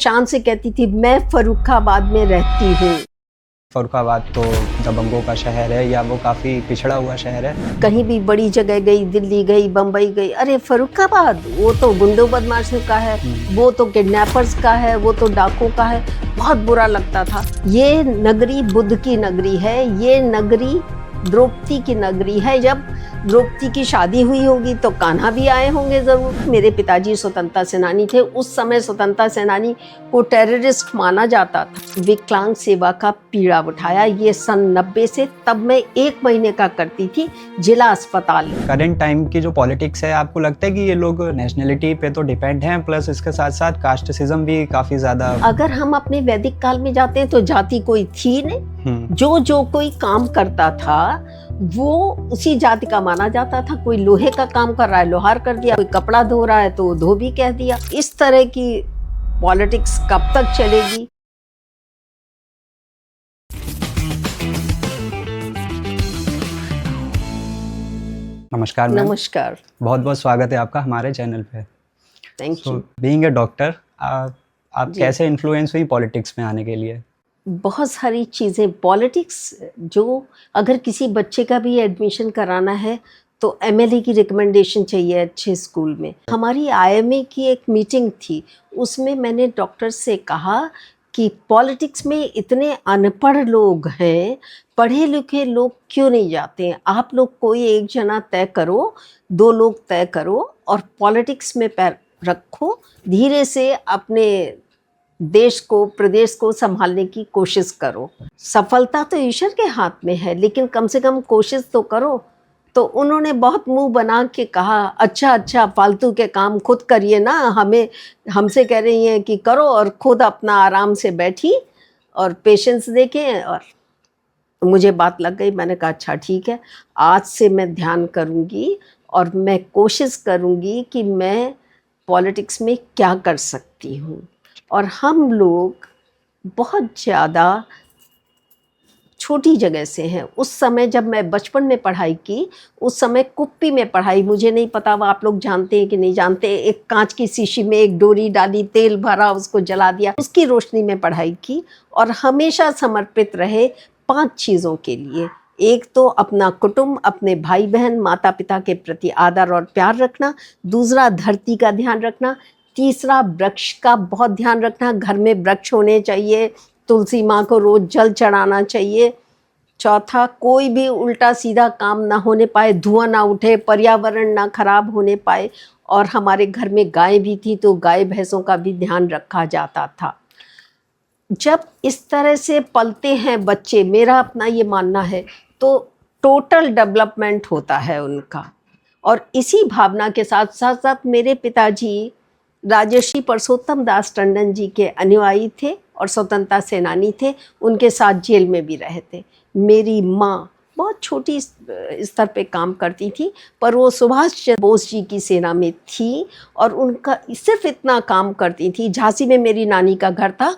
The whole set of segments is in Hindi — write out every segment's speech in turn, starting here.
शान से कहती थी मैं फर्रुखाबाद में रहती हूँ। फर्रुखाबाद तो दबंगों का शहर है या वो काफ़ी पिछड़ा हुआ शहर है। कहीं भी बड़ी जगह गई, दिल्ली गई, बम्बई गई, अरे फर्रुखाबाद वो तो गुंडों बदमाशों का है, वो तो किडनैपर्स का है, वो तो डाकुओं का है। बहुत बुरा लगता था। ये नगरी बुद्ध की नगरी है, ये नगरी द्रौपदी की नगरी है। जब द्रौपदी की शादी हुई होगी तो कान्हा भी आए होंगे जरूर। मेरे पिताजी स्वतंत्रता सेनानी थे। उस समय स्वतंत्रता सेनानी को टेररिस्ट माना जाता था। विकलांग सेवा का पीड़ा उठाया ये सन 90 से। तब मैं 1 महीने का करती थी जिला अस्पताल। करंट टाइम की जो पॉलिटिक्स है, आपको लगता है कि ये लोग नेशनलिटी पे तो डिपेंड हैं, प्लस इसके साथ साथ कास्टिज्म भी काफ़ी ज़्यादा। अगर हम अपने वैदिक काल में जाते हैं तो जाति कोई थी नहीं। जो कोई काम करता था वो उसी जाति का माना जाता था। कोई लोहे का काम कर रहा है, लोहार कर दिया। कोई कपड़ा धो रहा है तो धोबी कह दिया। इस तरह की पॉलिटिक्स कब तक चलेगी? नमस्कार मैम। नमस्कार। बहुत बहुत स्वागत है आपका हमारे चैनल पे। Thank you. Being a doctor, आप कैसे इन्फ्लुएंस हुई पॉलिटिक्स में आने के लिए? बहुत सारी चीज़ें पॉलिटिक्स, जो अगर किसी बच्चे का भी एडमिशन कराना है तो एमएलए की रिकमेंडेशन चाहिए अच्छे स्कूल में। हमारी आईएमए की एक मीटिंग थी, उसमें मैंने डॉक्टर से कहा कि पॉलिटिक्स में इतने अनपढ़ लोग हैं, पढ़े लिखे लोग क्यों नहीं जाते हैं? आप लोग कोई एक जना तय करो, 2 लोग तय करो और पॉलिटिक्स में पैर रखो। धीरे से अपने देश को, प्रदेश को संभालने की कोशिश करो। सफलता तो ईश्वर के हाथ में है, लेकिन कम से कम कोशिश तो करो। तो उन्होंने बहुत मुंह बना के कहा, अच्छा फालतू के काम खुद करिए ना, हमसे कह रही हैं कि करो, और खुद अपना आराम से बैठी और पेशेंस देखें। और मुझे बात लग गई। मैंने कहा अच्छा ठीक है, आज से मैं ध्यान करूँगी और मैं कोशिश करूँगी कि मैं पॉलिटिक्स में क्या कर सकती हूँ। और हम लोग बहुत ज़्यादा छोटी जगह से हैं। उस समय जब मैं बचपन में पढ़ाई की, उस समय कुप्पी में पढ़ाई, मुझे नहीं पता वो आप लोग जानते हैं कि नहीं जानते। एक कांच की शीशी में एक डोरी डाली, तेल भरा, उसको जला दिया, उसकी रोशनी में पढ़ाई की। और हमेशा समर्पित रहे 5 चीज़ों के लिए। एक तो अपना कुटुंब, अपने भाई बहन, माता पिता के प्रति आदर और प्यार रखना। दूसरा धरती का ध्यान रखना। तीसरा वृक्ष का बहुत ध्यान रखना, घर में वृक्ष होने चाहिए। तुलसी माँ को रोज जल चढ़ाना चाहिए। चौथा, कोई भी उल्टा सीधा काम ना होने पाए, धुआं ना उठे, पर्यावरण ना खराब होने पाए। और हमारे घर में गाय भी थी तो गाय भैंसों का भी ध्यान रखा जाता था। जब इस तरह से पलते हैं बच्चे, मेरा अपना ये मानना है, तो टोटल डेवलपमेंट होता है उनका। और इसी भावना के साथ साथ साथ मेरे पिताजी राजर्षि परसोत्तम दास टंडन जी के अनुयायी थे और स्वतंत्रता सेनानी थे। उनके साथ जेल में भी रहे थे। मेरी माँ बहुत छोटी स्तर पे काम करती थी, पर वो सुभाष चंद्र बोस जी की सेना में थी और उनका सिर्फ इतना काम करती थी। झांसी में मेरी नानी का घर था,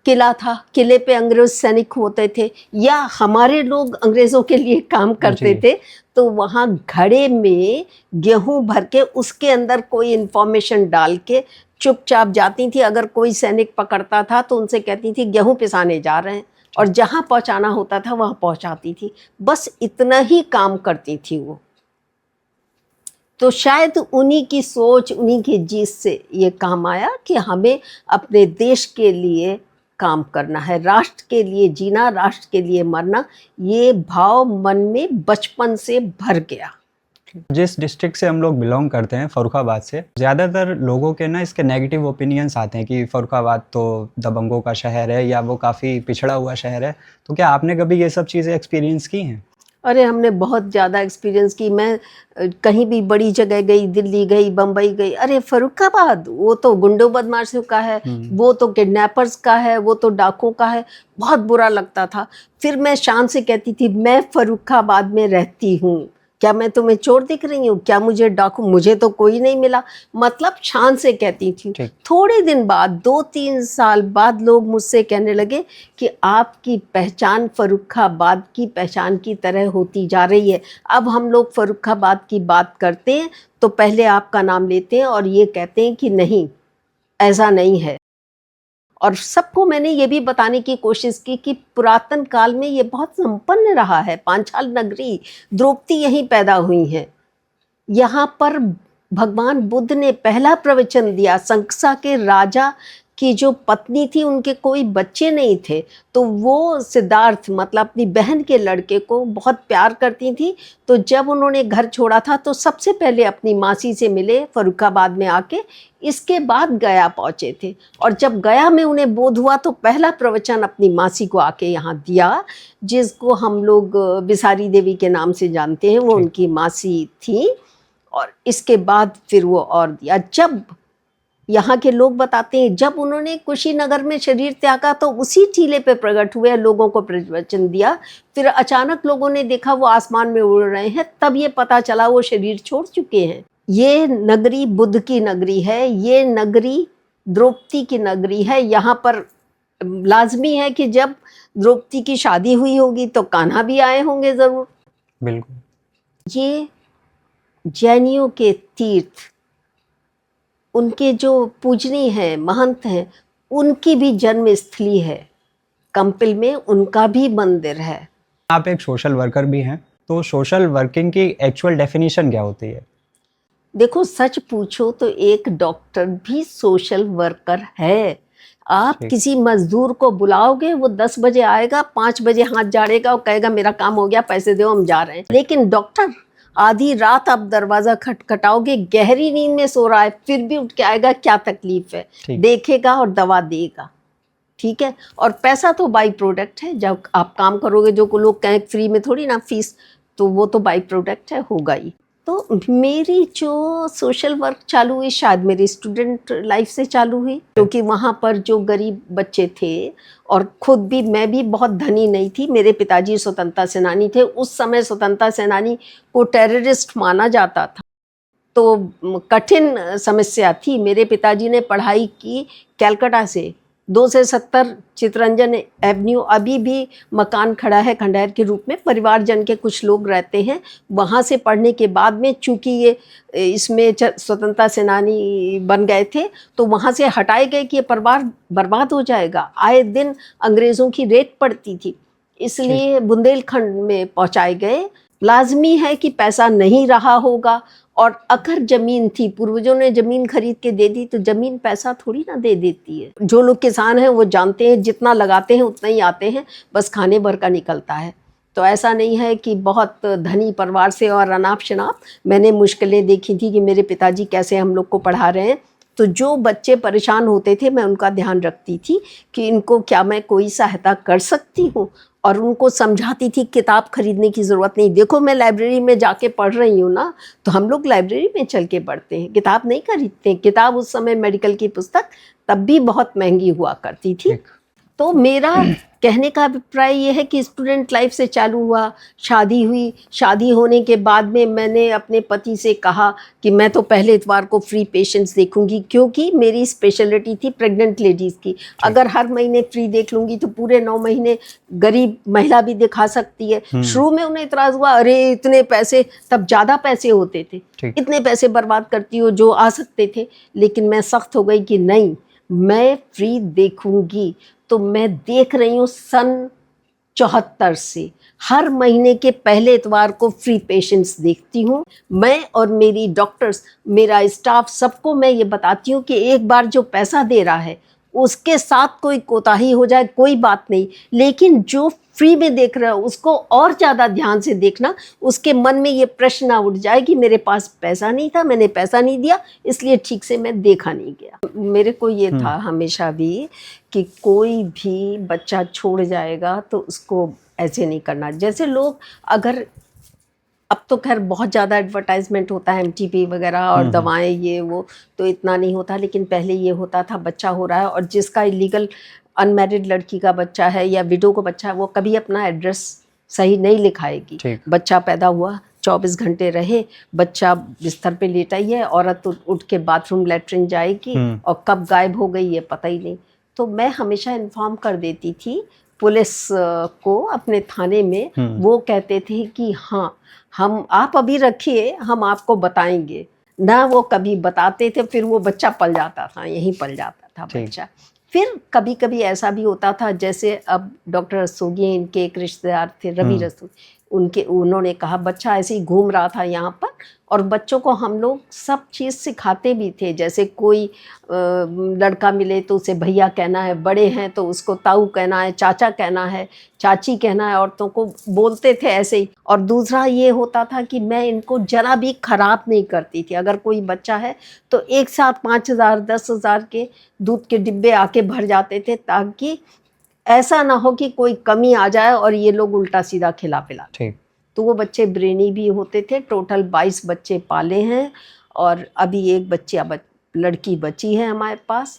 किला था, किले पे अंग्रेज सैनिक होते थे या हमारे लोग अंग्रेज़ों के लिए काम करते थे। तो वहाँ घड़े में गेहूं भर के उसके अंदर कोई इन्फॉर्मेशन डाल के चुपचाप जाती थी। अगर कोई सैनिक पकड़ता था तो उनसे कहती थी गेहूं पिसाने जा रहे हैं, और जहाँ पहुँचाना होता था वहाँ पहुँचाती थी। बस इतना ही काम करती थी वो। तो शायद उन्हीं की सोच, उन्हीं की जीत से ये काम आया कि हमें अपने देश के लिए काम करना है, राष्ट्र के लिए जीना, राष्ट्र के लिए मरना। ये भाव मन में बचपन से भर गया। जिस डिस्ट्रिक्ट से हम लोग बिलोंग करते हैं, फर्रुखाबाद से, ज़्यादातर लोगों के ना इसके नेगेटिव ओपिनियंस आते हैं कि फर्रुखाबाद तो दबंगों का शहर है या वो काफ़ी पिछड़ा हुआ शहर है। तो क्या आपने कभी ये सब चीज़ें एक्सपीरियंस की हैं? अरे हमने बहुत ज़्यादा एक्सपीरियंस की। मैं कहीं भी बड़ी जगह गई, दिल्ली गई, बम्बई गई, अरे फर्रुखाबाद वो तो गुंडों बदमाशों का है, वो तो किडनैपर्स का है, वो तो डाकुओं का है। बहुत बुरा लगता था। फिर मैं शान से कहती थी मैं फर्रुखाबाद में रहती हूँ। क्या मैं तुम्हें चोर दिख रही हूँ? क्या मुझे डाकू? मुझे तो कोई नहीं मिला। मतलब शान से कहती थी। थोड़े दिन बाद, 2-3 साल बाद लोग मुझसे कहने लगे कि आपकी पहचान फर्रुखाबाद की पहचान की तरह होती जा रही है। अब हम लोग फर्रुखाबाद की बात करते हैं तो पहले आपका नाम लेते हैं और ये कहते हैं कि नहीं, ऐसा नहीं है। और सबको मैंने ये भी बताने की कोशिश की कि पुरातन काल में ये बहुत संपन्न रहा है। पांचाल नगरी, द्रौपदी यहीं पैदा हुई हैं। यहाँ पर भगवान बुद्ध ने पहला प्रवचन दिया। संकसा के राजा की जो पत्नी थी, उनके कोई बच्चे नहीं थे, तो वो सिद्धार्थ मतलब अपनी बहन के लड़के को बहुत प्यार करती थी। तो जब उन्होंने घर छोड़ा था तो सबसे पहले अपनी मासी से मिले फर्रुखाबाद में आके, इसके बाद गया पहुँचे थे। और जब गया में उन्हें बोध हुआ तो पहला प्रवचन अपनी मासी को आके यहाँ दिया, जिसको हम लोग बिसारी देवी के नाम से जानते हैं, वो उनकी मासी थी। और इसके बाद फिर वो और दिया। जब यहाँ के लोग बताते हैं जब उन्होंने कुशीनगर में शरीर त्यागा तो उसी टीले पे प्रकट हुए, लोगों को प्रवचन दिया। फिर अचानक लोगों ने देखा वो आसमान में उड़ रहे हैं, तब ये पता चला वो शरीर छोड़ चुके हैं। ये नगरी बुद्ध की नगरी है, ये नगरी द्रौपदी की नगरी है। यहाँ पर लाजमी है कि जब द्रौपदी की शादी हुई होगी तो कान्हा भी आए होंगे ज़रूर। बिल्कुल। ये जैनियों के तीर्थ, उनके जो पूजनीय हैं, महंत हैं, उनकी भी जन्म स्थली है। कंपिल में उनका भी मंदिर है। आप एक सोशल वर्कर भी हैं, तो सोशल वर्किंग की एक्चुअल डेफिनेशन क्या होती है? देखो, सच पूछो तो एक डॉक्टर भी सोशल वर्कर है। आप किसी मजदूर को बुलाओगे, वो 10 बजे आएगा, 5 बजे हाथ झाड़ेगा और कहेगा मेरा काम हो गया, पैसे दो, हम जा रहे हैं। लेकिन डॉक्टर आधी रात आप दरवाजा खटखटाओगे, गहरी नींद में सो रहा है, फिर भी उठ के आएगा, क्या तकलीफ है, देखेगा और दवा देगा। ठीक है। और पैसा तो बाई प्रोडक्ट है। जब आप काम करोगे, जो को लोग कहें फ्री में थोड़ी ना फीस, तो वो तो बाई प्रोडक्ट है, होगा ही। तो मेरी जो सोशल वर्क चालू हुई शायद मेरी स्टूडेंट लाइफ से चालू हुई, क्योंकि वहाँ पर जो गरीब बच्चे थे, और खुद भी मैं भी बहुत धनी नहीं थी। मेरे पिताजी स्वतंत्रता सेनानी थे। उस समय स्वतंत्रता सेनानी को टेररिस्ट माना जाता था, तो कठिन समस्या थी। मेरे पिताजी ने पढ़ाई की कलकत्ता से 2 से 70 चितरंजन एवेन्यू, अभी भी मकान खड़ा है खंडहर के रूप में, परिवारजन के कुछ लोग रहते हैं वहाँ से। पढ़ने के बाद में चूँकि ये इसमें स्वतंत्रता सेनानी बन गए थे, तो वहाँ से हटाए गए कि ये परिवार बर्बाद हो जाएगा। आए दिन अंग्रेज़ों की रेड पड़ती थी, इसलिए बुंदेलखंड में पहुँचाए गए। लाजमी है कि पैसा नहीं रहा होगा, और अगर जमीन थी, पूर्वजों ने जमीन खरीद के दे दी, तो जमीन पैसा थोड़ी ना दे देती है। जो लोग किसान हैं वो जानते हैं, जितना लगाते हैं उतना ही आते हैं, बस खाने भर का निकलता है। तो ऐसा नहीं है कि बहुत धनी परिवार से और अनाप शनाप। मैंने मुश्किलें देखी थी कि मेरे पिताजी कैसे हम लोग को पढ़ा रहे हैं। तो जो बच्चे परेशान होते थे, मैं उनका ध्यान रखती थी कि इनको क्या मैं कोई सहायता कर सकती हूँ, और उनको समझाती थी किताब खरीदने की ज़रूरत नहीं। देखो, मैं लाइब्रेरी में जाके पढ़ रही हूँ ना, तो हम लोग लाइब्रेरी में चल के पढ़ते हैं, किताब नहीं खरीदते। किताब उस समय मेडिकल की पुस्तक तब भी बहुत महंगी हुआ करती थी। तो मेरा कहने का अभिप्राय ये है कि स्टूडेंट लाइफ से चालू हुआ, शादी हुई। शादी होने के बाद में मैंने अपने पति से कहा कि मैं तो पहले इतवार को फ्री पेशेंट्स देखूंगी, क्योंकि मेरी स्पेशलिटी थी प्रेग्नेंट लेडीज़ की। अगर हर महीने फ्री देख लूँगी तो पूरे 9 महीने गरीब महिला भी दिखा सकती है। शुरू में उन्हें इतराज़ हुआ, अरे इतने पैसे, तब ज़्यादा पैसे होते थे, इतने पैसे बर्बाद करती हो जो आ सकते थे। लेकिन मैं सख्त हो गई कि नहीं, मैं फ्री देखूंगी। तो मैं देख रही हूँ सन 74 से हर महीने के पहले इतवार को फ्री पेशेंट्स देखती हूँ। मैं और मेरी डॉक्टर्स, मेरा स्टाफ, सबको मैं ये बताती हूँ कि एक बार जो पैसा दे रहा है उसके साथ कोई कोताही हो जाए कोई बात नहीं, लेकिन जो फ्री में देख रहा है उसको और ज़्यादा ध्यान से देखना। उसके मन में ये प्रश्न ना उठ जाए कि मेरे पास पैसा नहीं था, मैंने पैसा नहीं दिया, इसलिए ठीक से मैं देखा नहीं गया। मेरे को ये था हमेशा भी कि कोई भी बच्चा छोड़ जाएगा तो उसको ऐसे नहीं करना। जैसे लोग अगर, अब तो खैर बहुत ज़्यादा एडवर्टाइजमेंट होता है, MTP वगैरह और दवाएं ये वो, तो इतना नहीं होता। लेकिन पहले ये होता था, बच्चा हो रहा है और जिसका इलीगल अनमैरिड लड़की का बच्चा है या विडो का बच्चा है, वो कभी अपना एड्रेस सही नहीं लिखाएगी। बच्चा पैदा हुआ, 24 घंटे रहे, बच्चा बिस्तर पे लेटा ही है, औरत उठ के बाथरूम लेटरिन जाएगी और कब गायब हो गई ये पता ही नहीं। तो मैं हमेशा इन्फॉर्म कर देती थी पुलिस को अपने थाने में। वो कहते थे कि हाँ, हम, आप अभी रखिए, हम आपको बताएंगे ना। वो कभी बताते थे, फिर वो बच्चा पल जाता था, यहीं पल जाता था बच्चा। फिर कभी कभी ऐसा भी होता था, जैसे अब डॉक्टर रस्तोगी इनके एक रिश्तेदार थे, रवि रस्तोगी, उन्होंने कहा बच्चा ऐसे ही घूम रहा था यहाँ पर, और बच्चों को हम लोग सब चीज़ सिखाते भी थे, जैसे कोई लड़का मिले तो उसे भैया कहना है, बड़े हैं तो उसको ताऊ कहना है, चाचा कहना है, चाची कहना है, औरतों को बोलते थे ऐसे ही। और दूसरा ये होता था कि मैं इनको जरा भी खराब नहीं करती थी। अगर कोई बच्चा है तो एक साथ 5,000 10,000 के दूध के डिब्बे आके भर जाते थे, ताकि ऐसा ना हो कि कोई कमी आ जाए और ये लोग उल्टा सीधा खिला पिला। ठीक। तो वो बच्चे ब्रेनी भी होते थे। टोटल 22 बच्चे पाले हैं, और अभी एक लड़की बची है हमारे पास।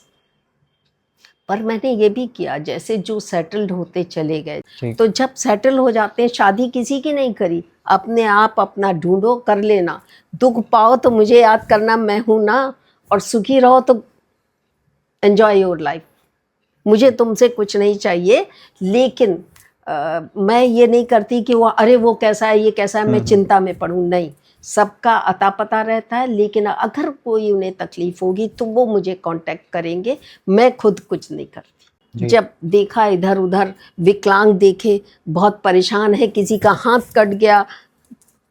पर मैंने ये भी किया, जैसे जो सेटल्ड होते चले गए, तो जब सेटल हो जाते हैं, शादी किसी की नहीं करी, अपने आप अपना ढूंढो, कर लेना। दुख पाओ तो मुझे याद करना, मैं हूं ना, और सुखी रहो तो एंजॉय योर लाइफ। मुझे तुमसे कुछ नहीं चाहिए, लेकिन मैं ये नहीं करती कि वो अरे वो कैसा है, ये कैसा है, मैं चिंता में पड़ूं। नहीं, सबका अता पता रहता है, लेकिन अगर कोई उन्हें तकलीफ होगी तो वो मुझे कांटेक्ट करेंगे, मैं खुद कुछ नहीं करती। जब देखा इधर उधर विकलांग देखे, बहुत परेशान है, किसी का हाथ कट गया,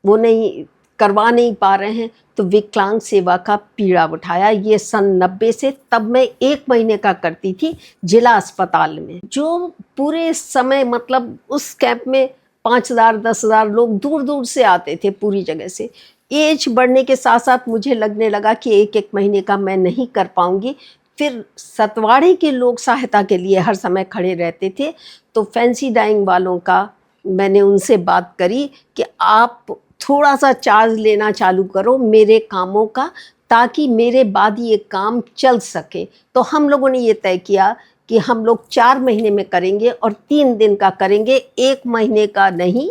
वो नहीं करवा नहीं पा रहे हैं, तो विकलांग सेवा का पीड़ा उठाया। ये सन 90 से, तब मैं 1 महीने का करती थी जिला अस्पताल में, जो पूरे समय मतलब उस कैंप में 5,000 10,000 लोग दूर दूर से आते थे, पूरी जगह से। एज बढ़ने के साथ साथ मुझे लगने लगा कि 1 महीने का मैं नहीं कर पाऊंगी। फिर सतवाड़े के लोग सहायता के लिए हर समय खड़े रहते थे, तो फैंसी डाइंग वालों का मैंने उनसे बात करी कि आप थोड़ा सा चार्ज लेना चालू करो मेरे कामों का, ताकि मेरे बाद ये काम चल सके। तो हम लोगों ने ये तय किया कि हम लोग 4 महीने में करेंगे और 3 दिन का करेंगे, 1 महीने का नहीं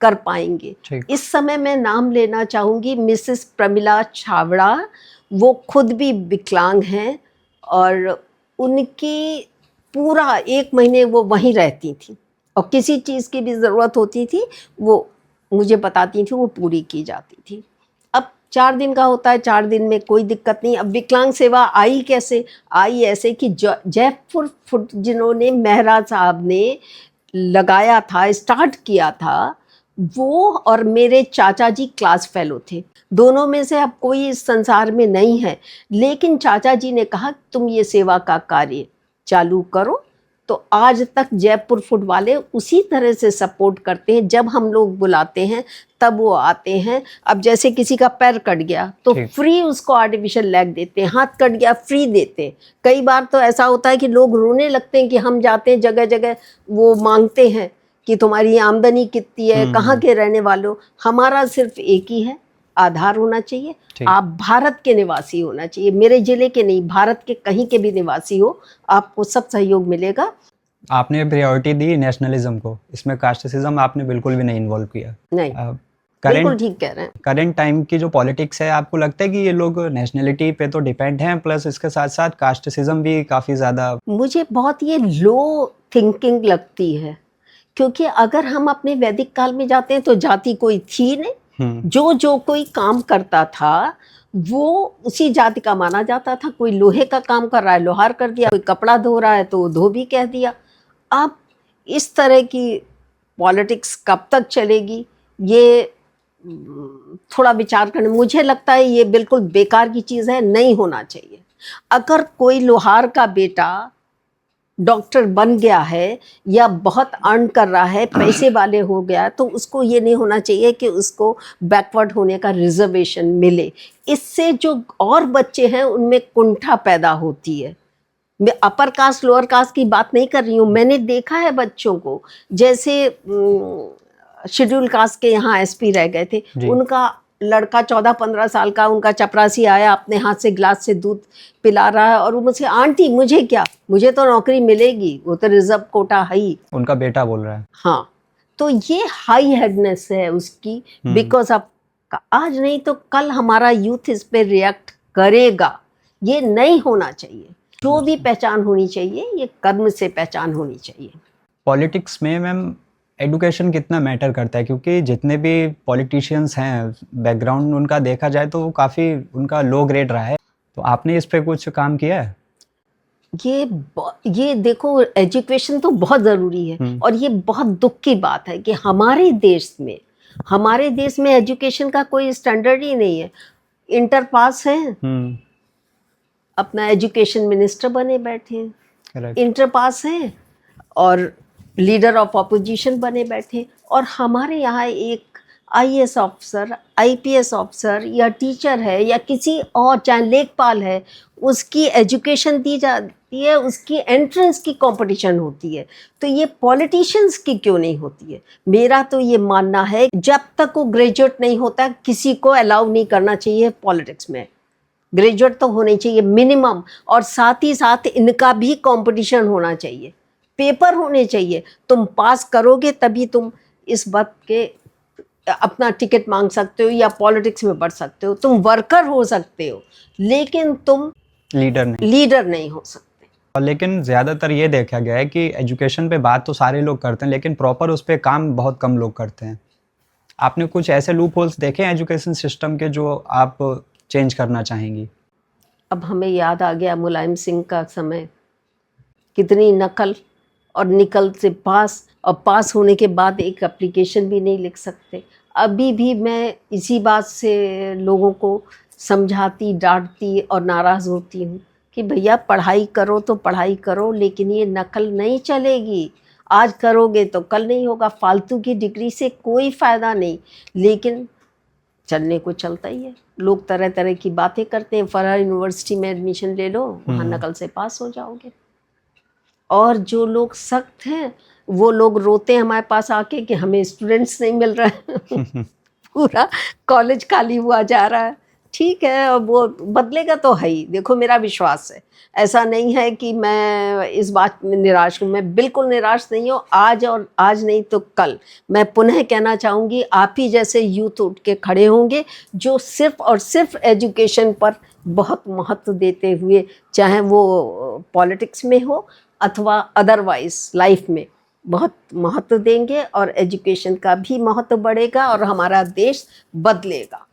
कर पाएंगे। इस समय मैं नाम लेना चाहूँगी मिसेस प्रमिला छावड़ा। वो खुद भी विकलांग हैं, और उनकी पूरा 1 महीने वो वहीं रहती थी, और किसी चीज़ की भी ज़रूरत होती थी वो मुझे बताती थी, वो पूरी की जाती थी। अब 4 दिन का होता है, 4 दिन में कोई दिक्कत नहीं। अब विकलांग सेवा आई कैसे? आई ऐसे कि जयपुर फुट जिन्होंने मेहरा साहब ने लगाया था, स्टार्ट किया था, वो और मेरे चाचा जी क्लास फेलो थे। दोनों में से अब कोई इस संसार में नहीं है, लेकिन चाचा जी ने कहा तुम ये सेवा का कार्य चालू करो। तो आज तक जयपुर फुट वाले उसी तरह से सपोर्ट करते हैं। जब हम लोग बुलाते हैं तब वो आते हैं। अब जैसे किसी का पैर कट गया तो फ्री उसको आर्टिफिशियल लेग देते हैं, हाथ कट गया फ्री देते हैं। कई बार तो ऐसा होता है कि लोग रोने लगते हैं कि हम जाते हैं जगह जगह, वो मांगते हैं कि तुम्हारी आमदनी कितनी है, कहाँ के रहने वालों। हमारा सिर्फ एक ही है, आधार होना चाहिए, आप भारत के निवासी होना चाहिए। मेरे जिले के नहीं, भारत के कहीं के भी निवासी हो, आपको सब सहयोग मिलेगा। आपने प्रायोरिटी दी नेशनलिज्म को, इसमें कास्टिज्म आपने बिल्कुल भी नहीं इन्वॉल्व किया। नहीं, बिल्कुल ठीक कह रहे हैं। करंट टाइम की जो पॉलिटिक्स है, आपको लगता है कि ये लोग नेशनलिटी पे तो डिपेंड हैं, प्लस इसके साथ साथ कास्टिज्म भी काफ़ी ज़्यादा? मुझे बहुत ये लो थिंकिंग लगती है, क्योंकि अगर हम अपने वैदिक काल में जाते हैं तो जाति कोई थी नहीं। जो कोई काम करता था वो उसी जाति का माना जाता था। कोई लोहे का काम कर रहा है, लोहार कर दिया, कोई कपड़ा धो रहा है तो धोबी कह दिया। अब इस तरह की पॉलिटिक्स कब तक चलेगी, ये थोड़ा विचार करने, मुझे लगता है ये बिल्कुल बेकार की चीज़ है, नहीं होना चाहिए। अगर कोई लोहार का बेटा डॉक्टर बन गया है या बहुत अर्न कर रहा है, पैसे वाले हो गया, तो उसको ये नहीं होना चाहिए कि उसको बैकवर्ड होने का रिजर्वेशन मिले। इससे जो और बच्चे हैं उनमें कुंठा पैदा होती है। मैं अपर कास्ट लोअर कास्ट की बात नहीं कर रही हूँ, मैंने देखा है बच्चों को, जैसे शेड्यूल कास्ट के यहाँ एसपी रह गए थे, उनका लड़का 14-15 साल का, उनका चपरासी आया, अपने हाथ से गिलास से दूध पिला रहा है, और वो मुझसे आंटी मुझे क्या, मुझे तो नौकरी मिलेगी, वो तो रिजर्व कोटा है ही। उनका बेटा बोल रहा है। हाँ, तो ये हाई हेडनेस है उसकी, बिकॉज ऑफ आज नहीं तो कल हमारा यूथ इस पे रिएक्ट करेगा। ये नहीं होना चाहिए। जो भी पहचान होनी चाहिए ये कर्म से पहचान होनी चाहिए। पॉलिटिक्स में मैम एडुकेशन कितना मैटर करता है, क्योंकि जितने भी पॉलिटिशियंस हैं बैकग्राउंड उनका देखा जाए तो वो काफ़ी उनका लो ग्रेड रहा है, तो आपने इस पे कुछ काम किया है? ये देखो, एजुकेशन तो बहुत ज़रूरी है और ये बहुत दुख की बात है कि हमारे देश में एजुकेशन का कोई स्टैंडर्ड ही नहीं है। इंटर पास हैं, अपना एजुकेशन मिनिस्टर बने बैठे हैं, करेक्ट। इंटर पास हैं और लीडर ऑफ अपोजिशन बने बैठे। और हमारे यहाँ एक आईएएस ऑफिसर, आईपीएस ऑफिसर या टीचर है या किसी और, चाहे लेखपाल है, उसकी एजुकेशन दी जाती है, उसकी एंट्रेंस की कंपटीशन होती है। तो ये पॉलिटिशियंस की क्यों नहीं होती है? मेरा तो ये मानना है जब तक वो ग्रेजुएट नहीं होता किसी को अलाउ नहीं करना चाहिए पॉलिटिक्स में। ग्रेजुएट तो होने चाहिए मिनिमम, और साथ ही साथ इनका भी कंपटीशन होना चाहिए, पेपर होने चाहिए। तुम पास करोगे तभी तुम इस बात के अपना टिकट मांग सकते हो या पॉलिटिक्स में बढ़ सकते हो। तुम वर्कर हो सकते हो लेकिन तुम लीडर नहीं हो सकते। और लेकिन ज़्यादातर ये देखा गया है कि एजुकेशन पे बात तो सारे लोग करते हैं लेकिन प्रॉपर उस पर काम बहुत कम लोग करते हैं। आपने कुछ ऐसे लूप होल्स देखे हैं एजुकेशन सिस्टम के जो आप चेंज करना चाहेंगी? अब हमें याद आ गया मुलायम सिंह का समय, कितनी नकल और निकल से पास, और पास होने के बाद एक एप्लीकेशन भी नहीं लिख सकते। अभी भी मैं इसी बात से लोगों को समझाती, डांटती और नाराज़ होती हूँ कि भैया पढ़ाई करो तो पढ़ाई करो, लेकिन ये नकल नहीं चलेगी। आज करोगे तो कल नहीं होगा। फालतू की डिग्री से कोई फ़ायदा नहीं, लेकिन चलने को चलता ही है। लोग तरह तरह की बातें करते हैं, फरहान यूनिवर्सिटी में एडमिशन ले लो, वहाँ नकल से पास हो जाओगे। और जो लोग सख्त हैं वो लोग रोते हैं हमारे पास आके कि हमें स्टूडेंट्स नहीं मिल रहे हैं पूरा कॉलेज खाली हुआ जा रहा है। ठीक है, और वो बदलेगा तो है ही। देखो, मेरा विश्वास है, ऐसा नहीं है कि मैं इस बात में निराश हूँ। मैं बिल्कुल निराश नहीं हूँ। आज, और आज नहीं तो कल, मैं पुनः कहना चाहूँगी, आप ही जैसे यूथ उठ के खड़े होंगे जो सिर्फ और सिर्फ एजुकेशन पर बहुत महत्व देते हुए, चाहे वो पॉलिटिक्स में हो अथवा अदरवाइज लाइफ में, बहुत महत्व देंगे और एजुकेशन का भी महत्व बढ़ेगा और हमारा देश बदलेगा।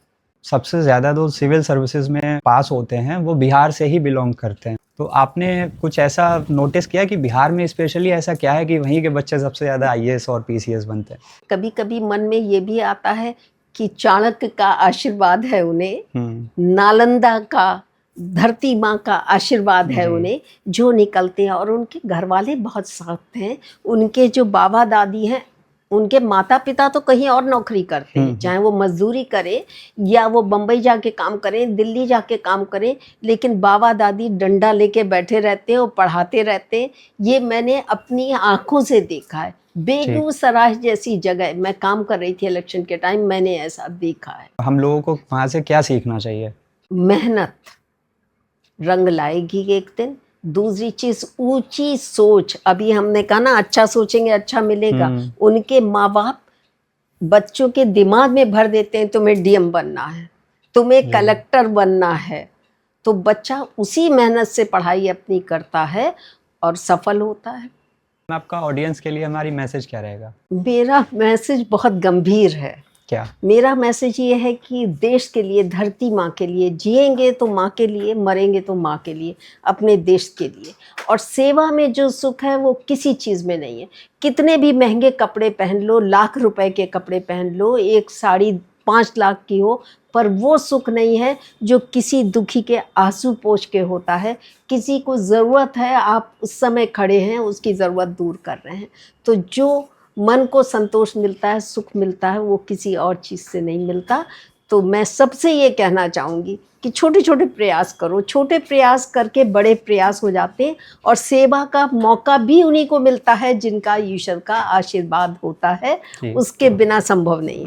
सबसे ज़्यादा जो सिविल सर्विसेज में पास होते हैं वो बिहार से ही बिलोंग करते हैं। तो आपने कुछ ऐसा नोटिस किया कि बिहार में स्पेशली ऐसा क्या है कि वहीं के बच्चे सबसे ज़्यादा आईएएस और पीसीएस बनते हैं? कभी कभी मन में ये भी आता है कि चाणक्य का आशीर्वाद है उन्हें, नालंदा का, धरती माँ का आशीर्वाद है उन्हें, जो निकलते हैं। और उनके घर वाले बहुत सख्त हैं। उनके जो बाबा दादी हैं, उनके माता पिता तो कहीं और नौकरी करते हैं, चाहे वो मजदूरी करें या वो बम्बई जाके काम करें, दिल्ली जाके काम करें, लेकिन बाबा दादी डंडा लेके बैठे रहते हैं और पढ़ाते रहते हैं। ये मैंने अपनी आंखों से देखा है। बेगूसराय जैसी जगह मैं काम कर रही थी इलेक्शन के टाइम, मैंने ऐसा देखा है। हम लोगों को वहाँ से क्या सीखना चाहिए? मेहनत रंग लाएगी एक दिन। दूसरी चीज, ऊंची सोच। अभी हमने कहा ना, अच्छा सोचेंगे अच्छा मिलेगा। उनके माँ बाप बच्चों के दिमाग में भर देते हैं तुम्हें डीएम बनना है, तुम्हें कलेक्टर बनना है, तो बच्चा उसी मेहनत से पढ़ाई अपनी करता है और सफल होता है। आपका ऑडियंस के लिए हमारी मैसेज क्या रहेगा? मेरा मैसेज बहुत गंभीर है। क्या? मेरा मैसेज ये है कि देश के लिए, धरती माँ के लिए, जिएंगे तो माँ के लिए, मरेंगे तो माँ के लिए, अपने देश के लिए। और सेवा में जो सुख है वो किसी चीज़ में नहीं है। कितने भी महंगे कपड़े पहन लो, लाख रुपए के कपड़े पहन लो, एक साड़ी 5 लाख की हो, पर वो सुख नहीं है जो किसी दुखी के आंसू पोंछ के होता है। किसी को ज़रूरत है, आप उस समय खड़े हैं, उसकी ज़रूरत दूर कर रहे हैं। तो जो मन को संतोष मिलता है, सुख मिलता है, वो किसी और चीज़ से नहीं मिलता। तो मैं सबसे ये कहना चाहूँगी कि छोटे छोटे प्रयास करो। छोटे प्रयास करके बड़े प्रयास हो जाते हैं और सेवा का मौका भी उन्हीं को मिलता है जिनका ईश्वर का आशीर्वाद होता है। उसके बिना संभव नहीं है।